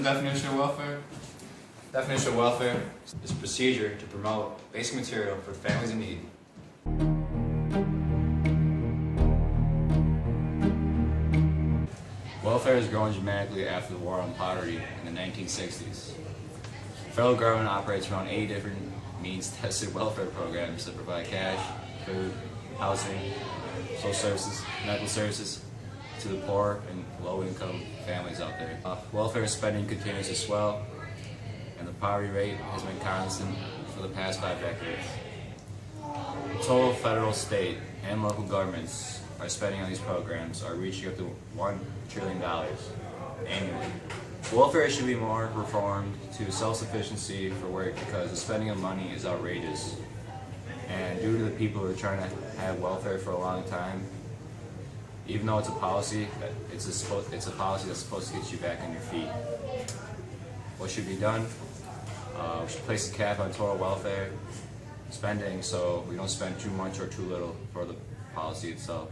the definition of welfare? Definition of welfare is a procedure to promote basic material for families in need. Welfare has grown dramatically after the war on poverty in the 1960s. The federal government operates around 80 different means-tested welfare programs that provide cash, food, housing, social services, medical services to the poor and low-income families out there. Welfare spending continues to swell, and the poverty rate has been constant for the past 5 decades. Total federal, state, and local governments are spending on these programs are reaching up to $1 trillion annually. Welfare should be more reformed to self-sufficiency for work because the spending of money is outrageous. And due to the people who are trying to have welfare for a long time, even though it's a policy, it's a policy that's supposed to get you back on your feet. What should be done? We should place a cap on total welfare spending so we don't spend too much or too little for the policy itself.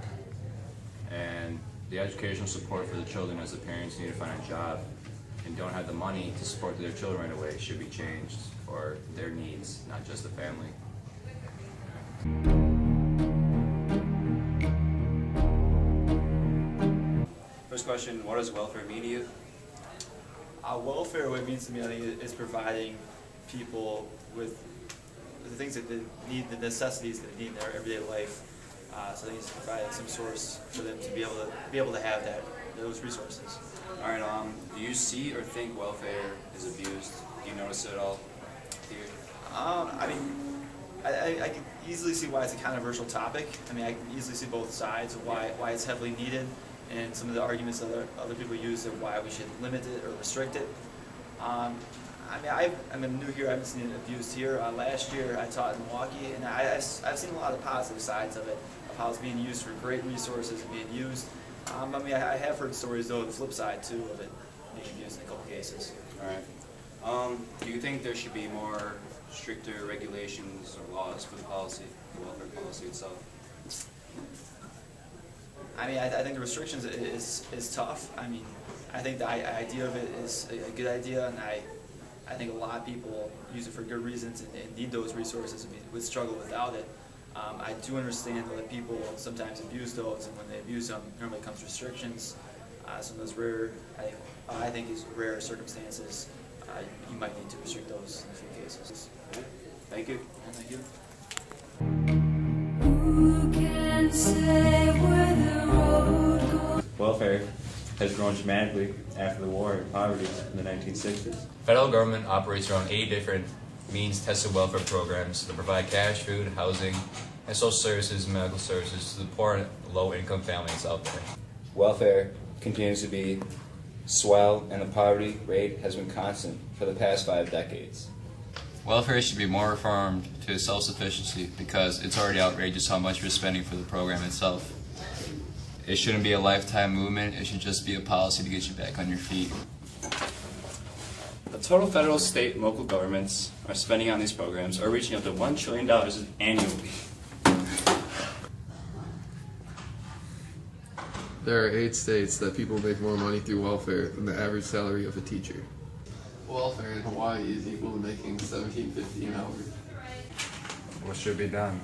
And the educational support for the children as the parents need to find a job and don't have the money to support their children right away should be changed for their needs, not just the family. First question, what does welfare mean to you? Welfare, what it means to me, I think, is providing people with the things that they need, the necessities that they need in their everyday life. So I think it's providing some source for them to be able to have those resources. All right. Do you see or think welfare is abused? Do you notice it at all here? I mean, I can easily see why it's a controversial topic. I mean, I can easily see both sides of why it's heavily needed, and some of the arguments that other people use of why we should limit it or restrict it. I mean, I'm new here. I haven't seen it abused here. Last year, I taught in Milwaukee, and I've seen a lot of positive sides of it, of how it's being used for great resources and being used. I mean, I have heard stories, though, the flip side, too, of it being used in a couple cases. All right. Do you think there should be more stricter regulations or laws for the policy, the welfare policy itself? I mean, I think the restrictions is tough. I mean, I think the idea of it is a good idea, and I think a lot of people use it for good reasons and need those resources and would struggle without it. I do understand that people sometimes abuse those, and when they abuse them, normally comes restrictions. Some of those rare, I think these rare circumstances, you might need to restrict those in a few cases. Thank you. Thank you. Who can say where the road goes? Welfare has grown dramatically after the war and poverty in the 1960s. Federal government operates around 80 different means-tested welfare programs that provide cash, food, housing, and social services and medical services to the poor and low-income families out there. Welfare continues to be swell, and the poverty rate has been constant for the past 5 decades. Welfare should be more reformed to self-sufficiency because it's already outrageous how much we're spending for the program itself. It shouldn't be a lifetime movement, it should just be a policy to get you back on your feet. The total federal, state, and local governments are spending on these programs are reaching up to $1 trillion annually. There are 8 states that people make more money through welfare than the average salary of a teacher. Welfare in Hawaii is equal to making $17.50 an hour. What should be done?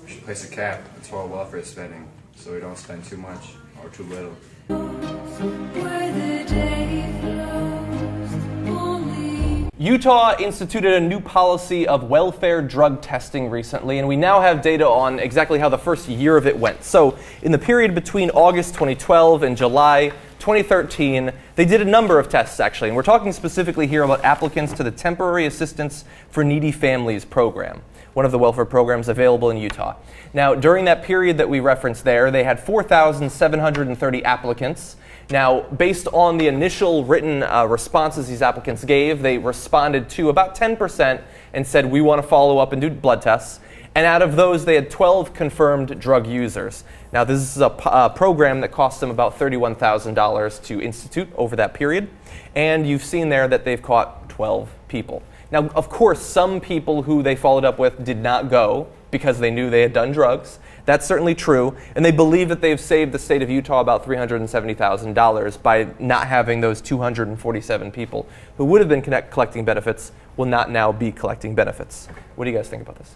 We should place a cap on total welfare spending so we don't spend too much or too little. Where the day flows only. Utah instituted a new policy of welfare drug testing recently, and we now have data on exactly how the first year of it went. So in the period between August 2012 and July 2013, they did a number of tests actually, and we're talking specifically here about applicants to the Temporary Assistance for Needy Families program, one of the welfare programs available in Utah. Now, during that period that we referenced there, they had 4,730 applicants. Now, based on the initial written responses these applicants gave, they responded to about 10% and said, we want to follow up and do blood tests. And out of those, they had 12 confirmed drug users. Now, this is a program that cost them about $31,000 to institute over that period. And you've seen there that they've caught 12 people. Now, of course, some people who they followed up with did not go because they knew they had done drugs. That's certainly true, and they believe that they've saved the state of Utah about $370,000 by not having those 247 people who would have been collecting benefits will not now be collecting benefits. What do you guys think about this?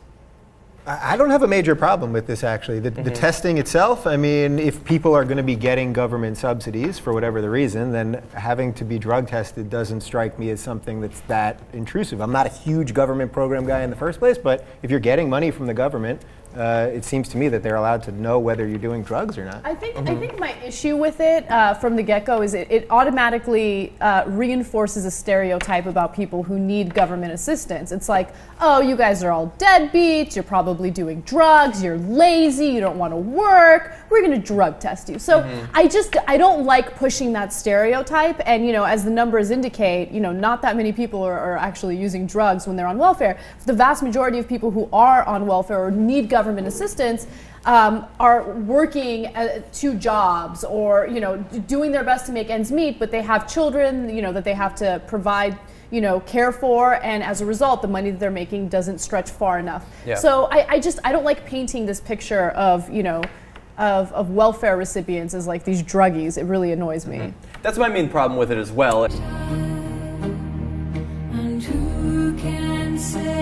I don't have a major problem with this, actually. The testing itself, I mean, if people are going to be getting government subsidies for whatever the reason, then having to be drug tested doesn't strike me as something that's that intrusive. I'm not a huge government program guy in the first place, but if you're getting money from the government, it seems to me that they're allowed to know whether you're doing drugs or not. I think my issue with it from the get-go is it automatically reinforces a stereotype about people who need government assistance. It's like, oh, you guys are all deadbeats, you're probably doing drugs, you're lazy, you don't want to work, we're going to drug test you. So I don't like pushing that stereotype, and as the numbers indicate, not that many people are actually using drugs when they're on welfare. The vast majority of people who are on welfare or need government assistance are working 2 jobs or doing their best to make ends meet, but they have children that they have to provide care for, and as a result the money that they're making doesn't stretch far enough. Yeah. So I don't like painting this picture of of welfare recipients as like these druggies. It really annoys me. That's my main problem with it as well. And who can say